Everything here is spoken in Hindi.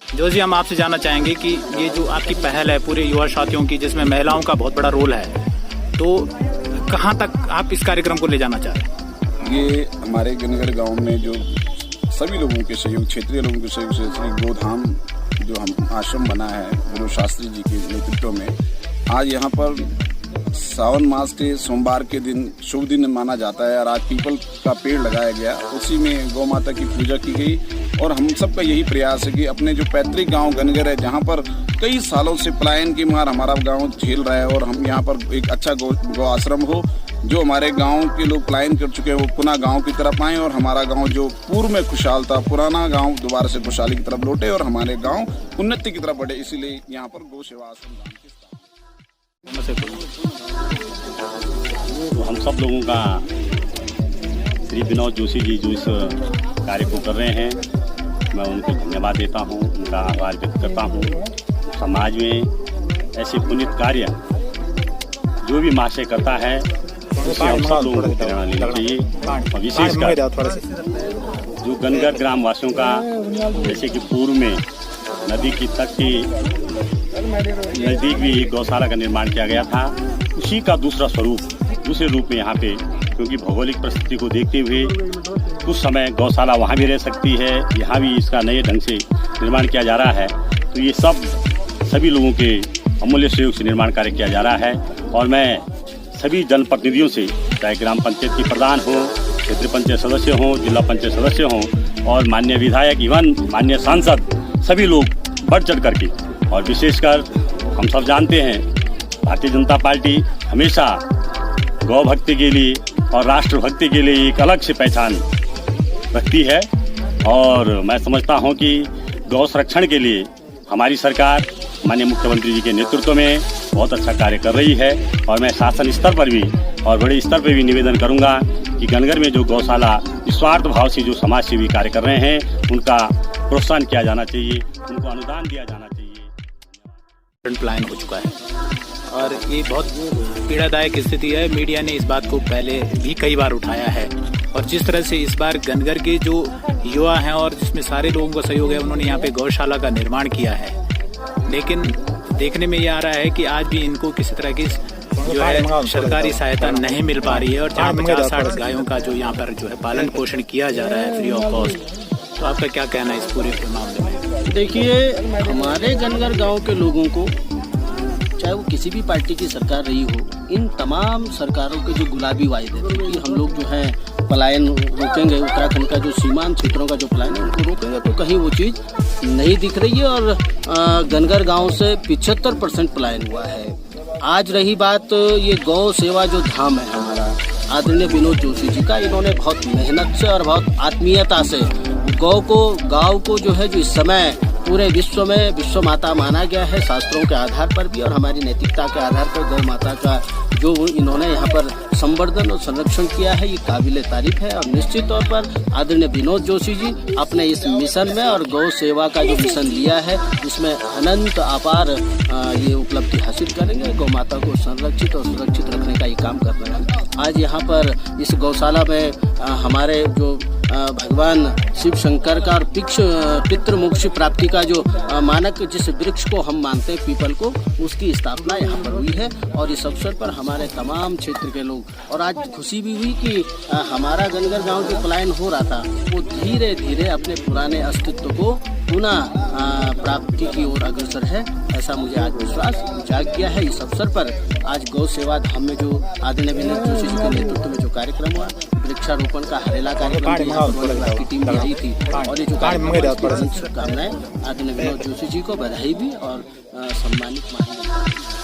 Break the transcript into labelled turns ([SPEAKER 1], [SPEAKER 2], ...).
[SPEAKER 1] जो जी हम आपसे जानना चाहेंगे कि ये जो आपकी पहल है पूरे युवा साथियों की, जिसमें महिलाओं का बहुत बड़ा रोल है, तो कहाँ तक आप इस कार्यक्रम को ले जाना चाह रहे हैं?
[SPEAKER 2] ये हमारे गनगर गांव में जो सभी लोगों के सहयोग, क्षेत्रीय लोगों के सहयोग से श्री गोधाम जो हम आश्रम बना है गुरु शास्त्री जी के नेतृत्व में, आज यहाँ पर सावन मास के सोमवार के दिन शुभ दिन माना जाता है और आज पीपल का पेड़ लगाया गया। उसी में गौ माता की पूजा की गई और हम सबका यही प्रयास है कि अपने जो पैतृक गांव गनगर है, जहां पर कई सालों से पलायन की मार हमारा गांव झेल रहा है, और हम यहां पर एक अच्छा गौ आश्रम हो, जो हमारे गांव के लोग पलायन कर चुके हैं वो पुनः गांव की तरफ आएँ और हमारा गांव जो पूर्व में खुशहाल था, पुराना गांव दोबारा से खुशहाली की तरफ लौटे और हमारे गांव उन्नति की तरफ बढ़े। इसीलिए यहाँ पर गौ सेवा आश्रम की
[SPEAKER 3] तो हम सब लोगों का श्री विनोद जोशी जी जो इस कार्य को कर रहे हैं, मैं उनको धन्यवाद देता हूं, उनका आभार व्यक्त करता हूं। समाज में ऐसे पुनीत कार्य जो भी महाशय करता है उससे हम सब लोगों को प्रेरणा लेनी चाहिए। और विशेषकर जो गनगर ग्राम वासियों का, जैसे कि पूर्व में नदी की तट के नज़दीक भी एक गौशाला का निर्माण किया गया था, उसी का दूसरे रूप में यहाँ पे, क्योंकि भौगोलिक परिस्थिति को देखते हुए कुछ समय गौशाला वहाँ भी रह सकती है, यहाँ भी इसका नए ढंग से निर्माण किया जा रहा है। तो ये सभी लोगों के अमूल्य सहयोग से निर्माण कार्य किया जा रहा है। और मैं सभी जनप्रतिनिधियों से, चाहे ग्राम पंचायत के प्रधान हो, क्षेत्रीय पंचायत सदस्य हों, जिला पंचायत सदस्य हों और माननीय विधायक, इवन माननीय सांसद, सभी लोग बढ़ चढ़ करके, और विशेषकर हम सब जानते हैं भारतीय जनता पार्टी हमेशा गौ भक्ति के लिए और राष्ट्र भक्ति के लिए एक अलग से पहचान रखती है। और मैं समझता हूं कि गौ संरक्षण के लिए हमारी सरकार माननीय मुख्यमंत्री जी के नेतृत्व में बहुत अच्छा कार्य कर रही है। और मैं शासन स्तर पर भी और बड़े स्तर पर भी निवेदन करूंगा कि गनगर में जो गौशाला निस्वार्थ भाव से जो समाज सेवी कार्य कर रहे हैं, उनका प्रोत्साहन किया जाना चाहिए, उनको अनुदान दिया जाना चाहिए।
[SPEAKER 1] पलायन हो चुका है और ये बहुत पीड़ादायक स्थिति है। मीडिया ने इस बात को पहले भी कई बार उठाया है, और जिस तरह से इस बार गनगर के जो युवा हैं और जिसमें सारे लोगों का सहयोग है, उन्होंने यहाँ पे गौशाला का निर्माण किया है, लेकिन देखने में ये आ रहा है कि आज भी इनको किसी तरह की जो है सरकारी सहायता नहीं मिल पा रही है। और 50-60 गायों का जो यहाँ पर जो है पालन पोषण किया जा रहा है फ्री ऑफ कॉस्ट। तो आपका क्या कहना है इस पूरे मामले में? देखिए,
[SPEAKER 4] हमारे गनगर गांव के लोगों को, चाहे वो किसी भी पार्टी की सरकार रही हो, इन तमाम सरकारों के जो गुलाबी वायदे थे कि हम लोग जो है पलायन रोकेंगे, उत्तराखंड का जो सीमांत क्षेत्रों का जो पलायन है उनको रोकेंगे, तो कहीं वो चीज़ नहीं दिख रही है। और गनगर गांव से 75% पलायन हुआ है। आज रही बात ये गौ सेवा जो धाम है हमारा आदरणीय विनोद जोशी जी का, इन्होंने बहुत मेहनत से और बहुत आत्मीयता से गाँव को जो है, जो इस समय पूरे विश्व में विश्व माता माना गया है, शास्त्रों के आधार पर भी और हमारी नैतिकता के आधार पर गौ माता का जो इन्होंने यहाँ पर संवर्धन और संरक्षण किया है, ये काबिले तारीफ है। और निश्चित तौर पर आदरणीय विनोद जोशी जी अपने इस मिशन में और गौ सेवा का जो मिशन लिया है, इसमें अनंत अपार ये उपलब्धि हासिल करेंगे। गौ माता को संरक्षित और सुरक्षित रखने का ये काम कर रहे हैं। आज यहाँ पर इस गौशाला में हमारे जो भगवान शिव शंकर का और पितृ मोक्ष प्राप्ति का जो मानक, जिस वृक्ष को हम मानते हैं पीपल को, उसकी स्थापना यहाँ पर हुई है। और इस अवसर पर हमारे तमाम क्षेत्र के लोग, और आज खुशी भी हुई कि हमारा गनगर गांव जो पलायन हो रहा था वो धीरे धीरे अपने पुराने अस्तित्व को पुनः प्राप्ति की ओर अग्रसर है, ऐसा मुझे आज विश्वास जाग गया है। इस अवसर पर आज गौ सेवा धाम में जो आदरणीय विनोद जोशी जी के नेतृत्व में जो कार्यक्रम हुआ, वृक्षारोपण का हरेला कार्यक्रम की टीम भी आई थी, और ये जो कार्यक्रम शुभकामनाएं आदरणीय विनोद जोशी जी को बधाई भी और सम्मानित मानी।